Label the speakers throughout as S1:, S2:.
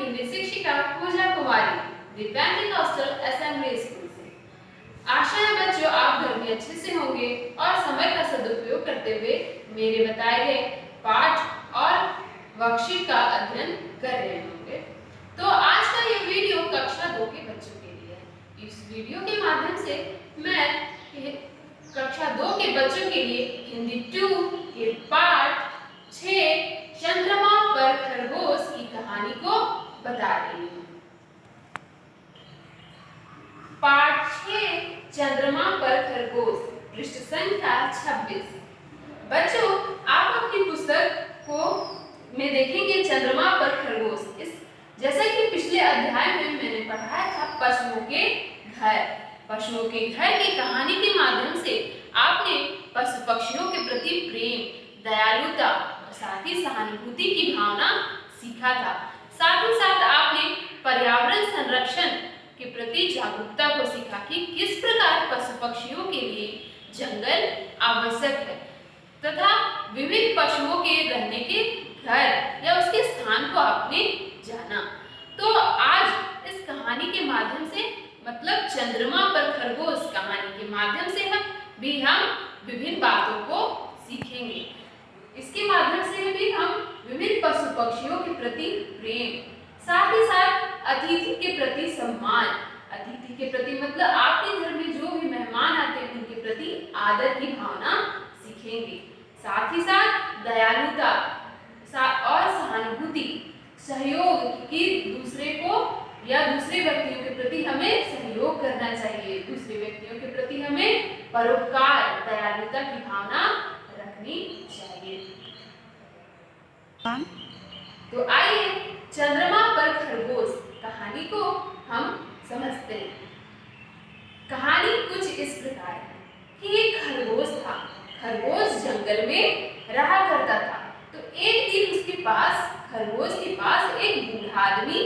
S1: हिंदी शिक्षिका पूजा कुमारी, दिव्यांग Pentecostal assembly school से। आशा है बच्चों आप घर में अच्छे से होंगे और समय का सदुपयोग करते हुए मेरे बताए गए पाठ और वर्कशीट का अध्ययन कर रहे होंगे। तो आज का ये वीडियो कक्षा 2 के बच्चों के लिए है। इस वीडियो के माध्यम से मैं कक्षा 2 के बच्चों के लिए हिंदी 2 के पाठ 6 चंद्रमा पर खरगोश की कहानी को बता रही हूँ। पाठ 6 चंद्रमा पर खरगोश, पृष्ठ संख्या 26। बच्चों आप अपनी पुस्तक को में देखेंगे चंद्रमा पर खरगोश। इस जैसा कि पिछले अध्याय में मैंने पढ़ाया था पशुओं के घर। पशुओं के घर की कहानी के माध्यम से आपने पशु पक्षियों के प्रति प्रेम, दयालुता और साथ ही सहानुभूति की भावना सीखा था। साथ ही साथ आपने पर्यावरण संरक्षण के प्रति जागरूकता को सीखा कि किस प्रकार पशु पक्षियों के लिए जंगल आवश्यक है तथा विभिन्न पशुओं के रहने के घर या उसके स्थान को आपने जाना। तो आज इस कहानी के माध्यम से मतलब चंद्रमा पर खरगोश कहानी के माध्यम से हम विभिन्न बातों को सीखेंगे। इसके माध्यम से भी हम विभिन्न पशु पक्षियों के प्रति प्रेम, साथ ही साथ अतिथि के प्रति सम्मान। अतिथि के प्रति मतलब आपके घर में जो भी मेहमान आते हैं उनके प्रति आदर की भावना सीखेंगे। साथ ही साथ दयालुता और सहानुभूति, सहयोग की दूसरे को या दूसरे व्यक्तियों के प्रति हमें सहयोग करना चाहिए। दूसरे व्यक्तियों के प्रति हमें परोपकार, दयालुता की भावना रखनी चाहिए। तो आइए चंद्रमा पर खरगोश कहानी को हम समझते हैं। कहानी कुछ इस प्रकार है कि एक खरगोश था। खरगोश जंगल में रहा करता था। तो एक दिन उसके पास खरगोश के पास एक बूढ़ा आदमी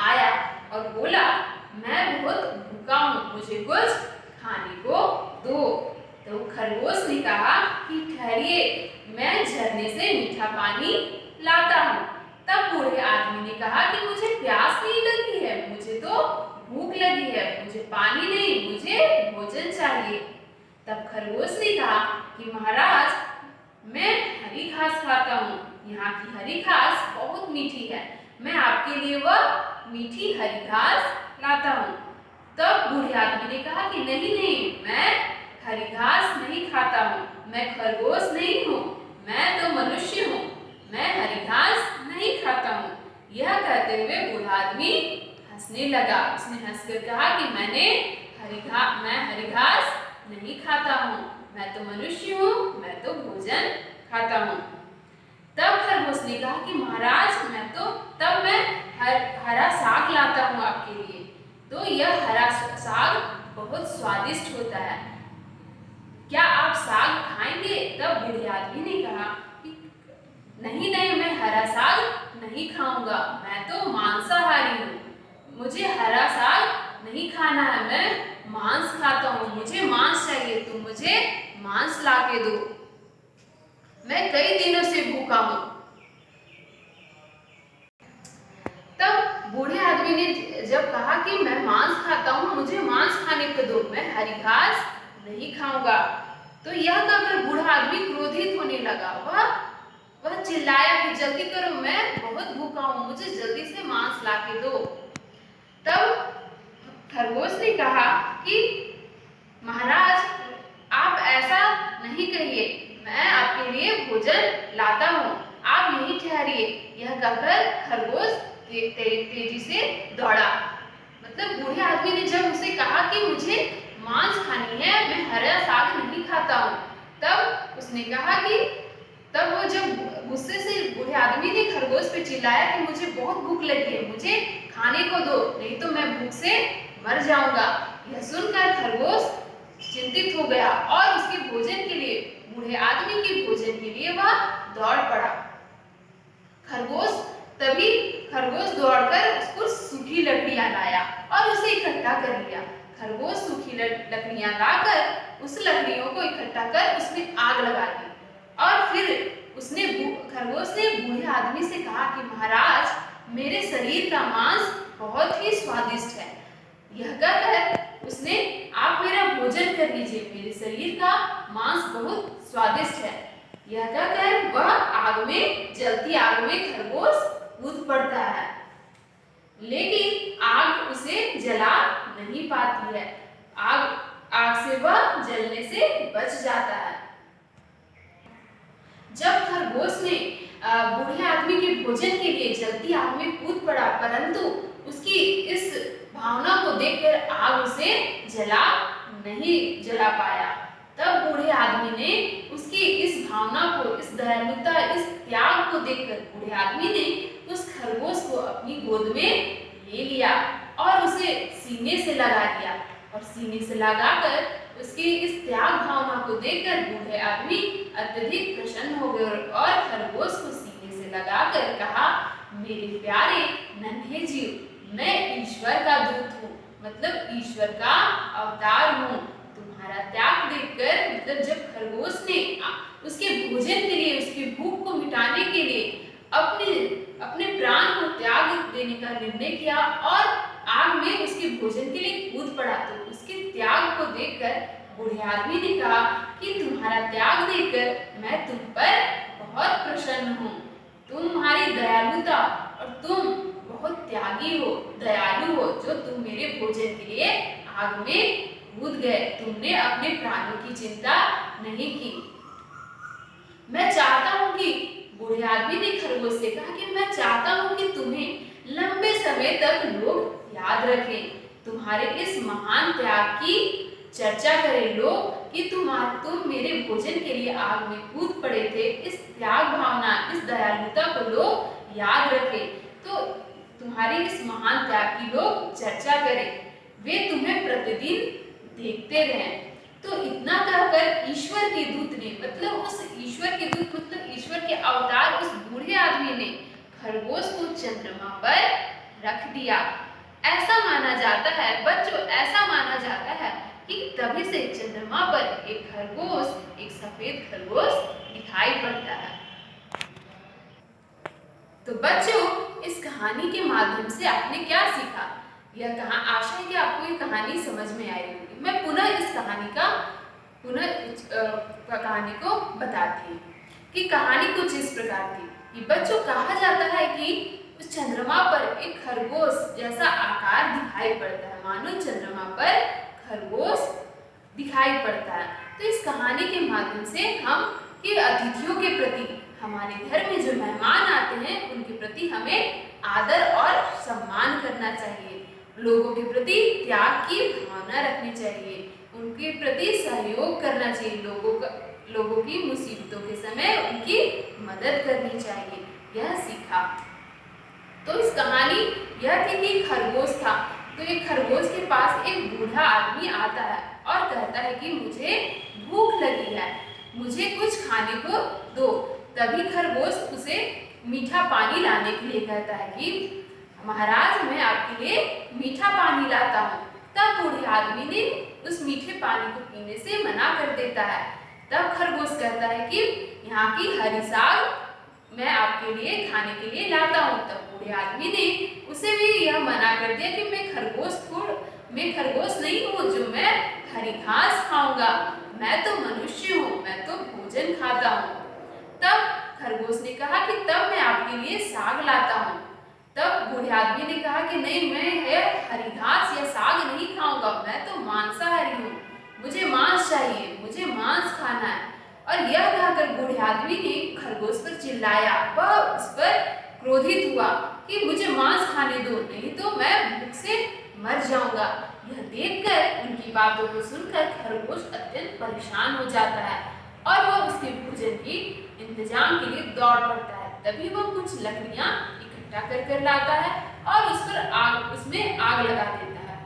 S1: आया और बोला, मैं बहुत भूखा हूँ, मुझे कुछ खाने को दो। तो खरगोश ने कहा कि ठहरिए, मैं झरने से मीठा पानी लाता हूँ। तब बूढ़े आदमी ने कहा कि मुझे प्यास नहीं लगी है, मुझे तो भूख लगी है, मुझे पानी नहीं, मुझे भोजन चाहिए। तब खरगोश ने कहा कि महाराज, मैं हरी घास खाता हूँ, यहाँ की हरी घास बहुत मीठी है, मैं आपके लिए वह मीठी हरी घास लाता हूँ। तब बूढ़े आदमी ने कहा कि नहीं नहीं, मैं हरी घास नहीं खाता हूँ, मैं खरगोश नहीं हूँ, मैं तो मनुष्य हूँ, मैं हरी घास नहीं खाता हूँ। यह कहते हुए बूढ़ा आदमी हंसने लगा। उसने हंसकर कहा कि मैं हरी घास नहीं खाता हूँ, मैं तो मनुष्य हूँ, मैं तो भोजन खाता हूँ। तब खरगोश ने कहा कि महाराज, तब मैं हरा साग लाता हूँ आपके लिए। तो यह हरा साग बहुत स्वादिष्ट होता है, क्या आप साग खाएंगे? तब बूढ़े आदमी ने कहा कि नहीं नहीं, मैं हरा साग नहीं खाऊंगा, मैं तो मांसाहारी हूँ, मुझे हरा साग नहीं खाना है, मैं मांस खाता हूँ, मुझे मांस चाहिए, तो मुझे मांस ला के दो, मैं कई दिनों से भूखा हूँ। तब बूढ़े आदमी ने जब कहा कि मैं मांस खाता हूँ, मुझे मांस खाने को दो, मैं हरी घास नहीं खाऊंगा, तो यह कहकर बूढ़ा आदमी क्रोधित होने लगा। वह चिल्लाया कि जल्दी करो, मैं बहुत भूखा हूँ, मुझे जल्दी से मांस ला के दो। तब खरगोश ने कहा कि महाराज, आप ऐसा नहीं कहिए, मैं आपके लिए भोजन लाता हूँ, आप यहीं ठहरिए। यह कहकर खरगोश तेजी से दौड़ा। मतलब बूढ़े आदमी ने जब उसे कहा कि मुझे मांस खानी है, मैं हरा साग नहीं खाता हूँ, तब उसने कहा कि तब वो जब गुस्से से बूढ़े आदमी ने खरगोश पे चिल्लाया कि मुझे बहुत भूख लगी है, मुझे खाने को दो, नहीं तो मैं भूख से मर जाऊंगा। यह सुनकर खरगोश चिंतित हो गया और उसके भोजन के लिए, बूढ़े आदमी के भोजन के लिए वह दौड़ पड़ा। खरगोश दौड़कर उसको सूखी लकड़ियां लाया और उसे इकट्ठा कर लिया। खरगोश सूखी लकड़ियां लाकर उस लकड़ियों को इकट्ठा कर उसमें आग लगा दी और फिर खरगोश ने बूढ़े आदमी से कहा कि महाराज, मेरे शरीर का मांस बहुत ही स्वादिष्ट है। यह कहकर उसने आप मेरा भोजन कर लीजिए, मेरे शरीर का मांस बहुत स्वादिष्ट है। यह कहकर वह आग में, जलती आग में खरगोश कूद पड़ता है, लेकिन आग उसे जला नहीं पाती है। आग से वह जलने से बच जाता है। जब खरगोश ने बूढ़े आदमी के भोजन के लिए जलती आग में कूद पड़ा, परंतु उसकी इस भावना को देखकर आग उसे नहीं जला पाया। तब बूढ़े आदमी ने उसकी इस भावना को, इस दयालुता, इस त्याग को देखकर बूढ़े आदमी ने उस खरगोश को अपनी गोद में ले लिया और उसे सीने से लगा दिया। और सीने से लगाकर उसकी इस त्याग भावना को देखकर बूढ़े आदमी अत्यधिक प्रसन्न हो गए और खरगोश को सीने से लगाकर कहा, मेरे प्यारे नन्हे जीव, मैं ईश्वर का दूत हूँ, मतलब ईश्वर का अवतार हूँ। तुम्हारा त्याग देखकर, मतलब जब खरगोश ने उसके भोजन के लिए, उसकी भूख को मिटाने के लिए अपने प्राण को त्याग देने का निर्णय किया और आग में उसके भोजन के लिए कूद पड़ा, तो उसके त्याग को देखकर बूढ़े आदमी ने कहा कि तुम्हारा त्याग देखकर मैं तुम पर बहुत प्रसन्न हूँ। तुम्हारी दयालुता और तुम बहुत त्यागी हो, दयालु हो, जो तुम मेरे भोजन के लिए आग में कूद गए, तुमने अपने प्राणों की चिंता नहीं की। मैं चाहता हूँ कि, बूढ़े आदमी ने खरगोश से कहा कि मैं चाहता हूँ कि तुम्हें लंबे समय तक लोग याद रखें, तुम्हारे इस महान त्याग की चर्चा करें लोग कि तुम मेरे भोजन के लिए आग में कूद पड़े थे। इस त्याग भावना, इस दयालुता को लोग याद रखें, तो तुम्हारी इस महान त्याग की लोग चर्चा करें, वे तुम्हें प्रतिदिन देखते रहें। तो इतना कहकर ईश्वर के दूत ने, मतलब उस ईश्वर के दूत, मतलब ईश्वर के अवतार उस बूढ़े आदमी ने खरगोश को चंद्रमा पर रख दिया। ऐसा माना जाता है बच्चों, ऐसा माना जाता है कि तभी से चंद्रमा पर एक खरगोश, एक सफेद खरगोश दिखाई पड़ता है। तो बच्चों, इस कहानी के माध्यम से आपने क्या सीखा? यह आशा है कि आपको ये कहानी समझ में आई होगी। मैं पुनः इस कहानी को बताती हूँ कि कहानी कुछ इस प्रकार थी कि बच्चों, कहा जाता है कि उस चंद्रमा पर एक खरगोश जैसा आकार दिखाई पड़ता है, मानो चंद्रमा पर खरगोश दिखाई पड़ता है। तो इस कहानी के माध्यम से हम कि अतिथियों के प्रति, हमारे घर में जो मेहमान आते हैं उनके प्रति हमें आदर और सम्मान करना चाहिए, लोगों के प्रति त्याग की भावना रखनी चाहिए, उनके प्रति सहयोग करना चाहिए, लोगों की मुसीबतों के समय उनकी मदद करनी चाहिए। यह सीखा। तो इस कहानी यह थी कि खरगोश था, तो एक खरगोश के पास एक बूढ़ा आदमी आता है और कहता है कि मुझे भूख लगी है, मुझे कुछ खाने को दो। तभी खरगोश उसे मीठा पानी लाने के लिए कहता है कि महाराज, मैं आपके लिए मीठा पानी लाता हूँ। तब बूढ़े आदमी ने उस मीठे पानी को पीने से मना कर देता है। तब खरगोश कहता है कि यहाँ की हरी साग मैं आपके लिए खाने के लिए लाता हूँ। तब बूढ़े आदमी ने उसे भी यह मना कर दिया कि मैं खरगोश नहीं हूँ जो मैं हरी घास खाऊंगा, मैं तो मनुष्य हूँ, मैं तो भोजन खाता हूँ। तब खरगोश ने कहा कि तब मैं आपके लिए साग लाता हूँ। तब बूढ़े आदमी ने कहा कि नहीं, मैं हरी घास या साग नहीं खाऊंगा, मैं तो मांसाहारी हूँ, मुझे मांस चाहिए, मुझे मांस खाना है। और यह कहकर बूढ़े आदमी ने खरगोश पर चिल्लाया, वह उस पर क्रोधित हुआ कि मुझे मांस खाने दो, नहीं तो मैं भूख से मर जाऊंगा। यह देखकर, उनकी बातों को सुनकर खरगोश अत्यंत परेशान हो जाता है और वह उसके भोजन की इंतजाम के लिए दौड़ पड़ता है। तभी वह कुछ लकड़ियां इकट्ठा कर लाता है और उसमें आग लगा देता है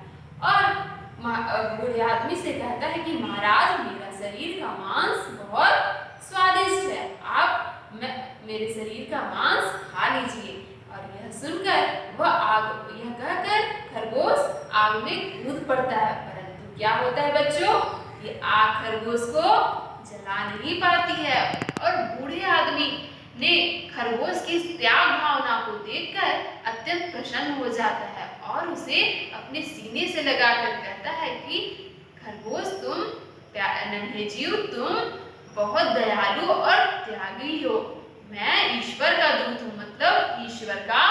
S1: और बूढ़े आदमी से कहता है कि महाराज, मेरा शरीर का मांस बहुत स्वादिष्ट है, आप मेरे शरीर का मांस खा लीजिए। और यह सुनकर यह कहकर खरगोश आग में कूद पड़ता है, परंतु क्या होता है बच्चों, ये आग खरगोश को जला नहीं पाती है। और बूढ़े आदमी ने खरगोश की त्याग भावना को देखकर अत्यंत प्रसन्न हो जाता है और उसे अपने सीने से लगाकर कहता है कि खरगोश तुम नन्हे जीव, तुम बहुत दयालु और त्यागी हो। मैं ईश्वर का दूत हूँ, मतलब ईश्वर का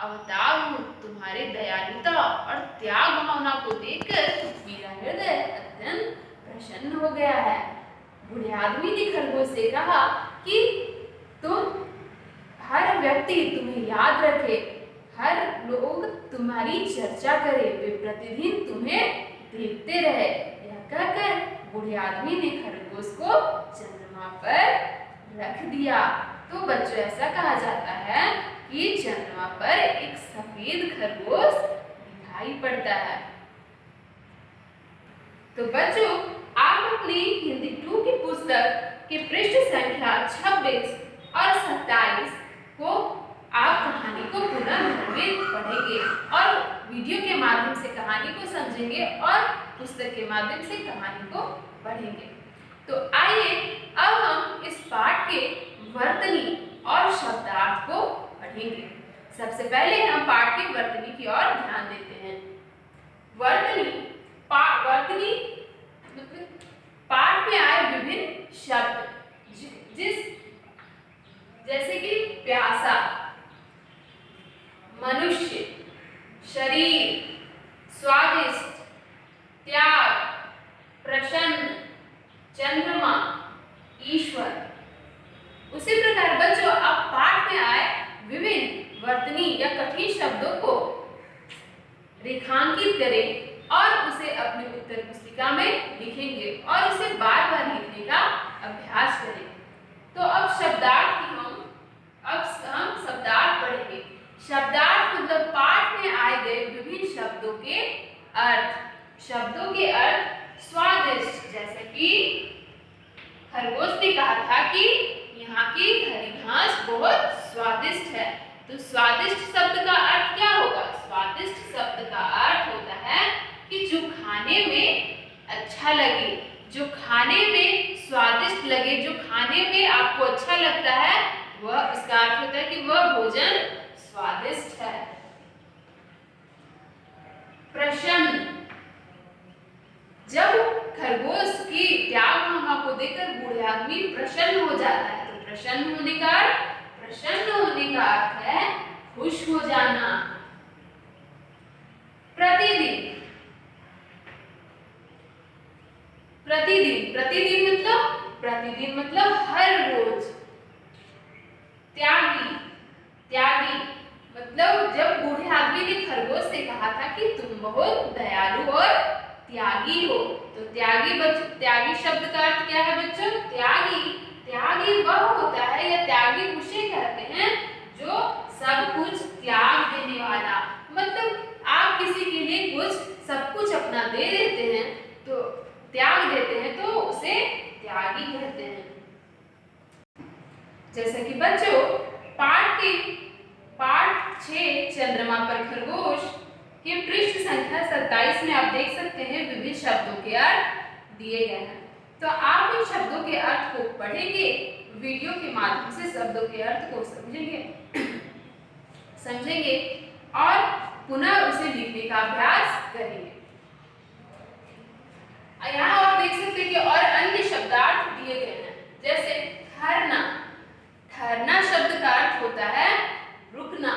S1: अवतार हूँ। तुम्हारे दयालुता और त्याग भावना को देखकर मेरा हृदय अत्यंत प्रसन्न हो गया है। बूढ़े आदमी ने खरगोश से कहा कि तुम हर व्यक्ति तुम्हें याद रखे, हर लोग तुम्हारी चर्चा करे, वे प्रतिदिन तुम्हें देखते रहे। यह कहकर बूढ़े आदमी ने खरगोश को चंद्रमा पर रख दिया। तो बच्चों, ऐसा कहा जाता है कि चंद्रमा पर एक सफेद खरगोश दिखाई पड़ता है। तो बच्चों, आप अपनी हिंदी 2 की पुस्तक के पृष्ठ संख्या 26 और 27 को आप कहानी को पुनः घर में पढ़ेंगे और वीडियो के माध्यम से कहानी को समझेंगे और पुस्तक के माध्यम से कहानी को पढ़ेंगे। तो आइए अब हम इस पाठ के वर्तनी और शब्दार्थ को पढ़ेंगे। सबसे पहले हम पाठ की वर्तनी की ओर ध्यान देते हैं। वर्तनी वर्तनी मतलब पाठ में आए विभिन्न शब्द, जैसे कि प्यासा, मनुष्य, शरीर, स्वादिष्ट, त्याग, प्रसन्न, चंद्रमा, ईश्वर। उसी प्रकार बच्चों, अब पाठ में आए विभिन्न वर्तनी या कठिन शब्दों को रेखांकित करें और उसे अपनी उत्तर पुस्तिका में लिखेंगे और उसे बार बार लिखने का अभ्यास करें। तो अब शब्दार्थ की हम शब्दार्थ पढ़ेंगे। शब्दार्थ मतलब पाठ में आए गए विभिन्न शब्दों के अर्थ। शब्दों के अर्थ स्वादिष्ट, जैसे कि खरगोश ने कहा था कि यहाँ की हरी घास बहुत स्वादिष्ट है। तो स्वादिष्ट शब्द का अर्थ क्या होगा? स्वादिष्ट शब्द का अर्थ होता है कि जो खाने में अच्छा लगे, जो खाने में स्वादिष्ट लगे, जो खाने में आपको अच्छा लगता है, वह इसका अर्थ होता है कि वह भोजन स्वादिष्ट है। प्रसन्न, जब खरगोश की त्याग भावना को देखकर बूढ़े आदमी प्रसन्न हो जाता है। तो प्रसन्न होने का अर्थ है खुश हो जाना। प्रतिदिन, प्रतिदिन मतलब हर रोज। त्यागी मतलब जब बूढ़े आदमी ने खरगोश से कहा था कि तुम बहुत दयालु और त्यागी हो। तो त्यागी शब्द का अर्थ क्या है बच्चों? त्यागी वह होता है या त्यागी उसे कहते हैं जो सब कुछ त्याग देने वाला। मतलब आप किसी के लिए सब कुछ अपना दे देते हैं, तो त्याग देते हैं, तो उसे त्यागी कहते हैं। जैसे कि बच्चों, पाठ 6 चंद्रमा पर खरगोश के पृष्ठ संख्या 27 में आप देख सकते हैं विभिन्न शब्दों के अर्थ दिए गए हैं। तो आप इन शब्दों के अर्थ को पढ़ेंगे, वीडियो के माध्यम से शब्दों के अर्थ को समझेंगे और पुनः उसे लिखने का अभ्यास करेंगे। यहाँ आप देख सकते हैं कि और अन्य शब्दार्थ दिए गए हैं, जैसे ठहरना। ठहरना शब्द का अर्थ होता है रुकना।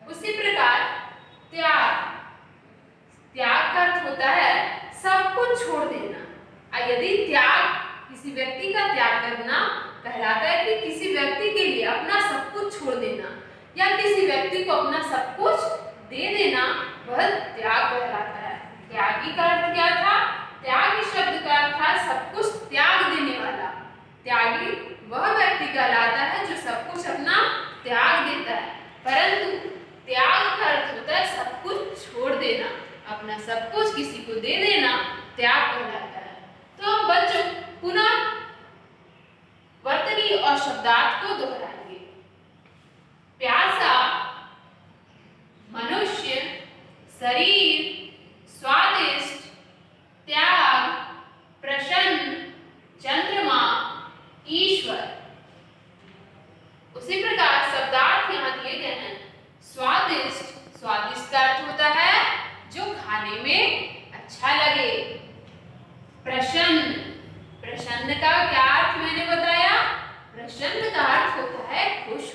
S1: उसी प्रकार त्याग का अर्थ होता है सब कुछ छोड़ देना। यदि त्याग किसी व्यक्ति का त्याग करना कहलाता है कि किसी व्यक्ति के लिए अपना सब कुछ छोड़ देना या किसी व्यक्ति को अपना सब कुछ दे देना, वह त्याग कहलाता है। त्यागी का अर्थ क्या था? त्यागी शब्द का अर्थ था सब कुछ त्याग देने वाला। त्यागी वह व्यक्ति कहलाता है जो सब कुछ अपना त्याग देता है, परंतु त्याग का अर्थ होता है सब कुछ छोड़ देना, अपना सब कुछ किसी को दे देना त्याग कहलाता है। तो हम बच्चों पुनः वर्तनी और शब्दार्थ को दोहराएंगे। प्यासा, मनुष्य, शरीर, स्वादिष्ट, त्याग, प्रसन्न, चंद्रमा, ईश्वर। उसी प्रकार शब्दार्थ यहाँ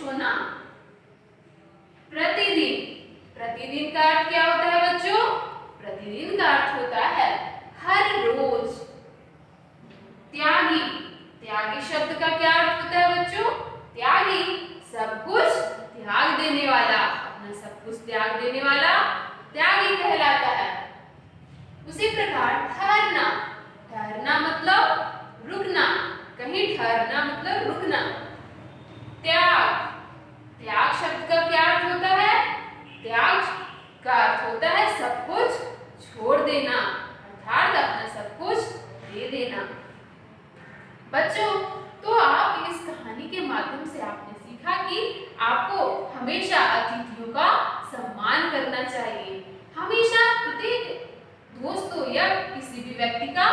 S1: होना। प्रतिदिन, प्रतिदिन का अर्थ क्या होता है बच्चों? प्रतिदिन का अर्थ होता है हर रोज। त्यागी, त्यागी शब्द का क्या अर्थ होता है बच्चों? त्यागी सब कुछ त्याग देने वाला, अपना सब कुछ त्याग देने वाला त्यागी कहलाता है। उसी प्रकार ठहरना, ठहरना मतलब रुकना, कहीं ठहरना मतलब रुकना। त्याग, त्याग शब्द का क्या अर्थ होता है? त्याग का अर्थ होता है सब कुछ छोड़ देना, अर्थात अपना सब कुछ दे देना। बच्चों, तो आप इस कहानी के माध्यम से आपने सीखा कि आपको हमेशा अतिथियों का सम्मान करना चाहिए, हमेशा प्रत्येक दोस्तों या किसी भी व्यक्ति का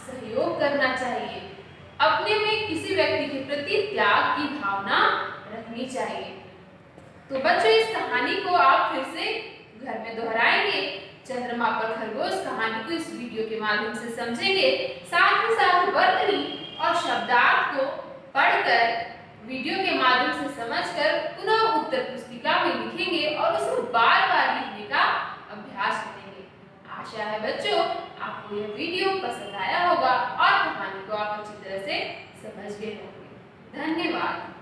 S1: सहयोग करना चाहिए, अपने में किसी व्यक्ति के प्रति त्याग की भावना रखनी चाहिए। तो बच्चों, इस कहानी को आप फिर से घर में दोहराएंगे, चंद्रमा पर खरगोश कहानी को इस वीडियो के माध्यम से समझेंगे, साथ ही साथ वर्तनी और शब्दार्थ को पढ़कर वीडियो के माध्यम से समझकर पुनः उत्तर पुस्तिका में लिखेंगे और उसे बार बार लिखने का अभ्यास करेंगे। आशा है बच्चों आपको यह वीडियो पसंद आया होगा और कहानी को आप अच्छी तरह से समझ गए होंगे। धन्यवाद।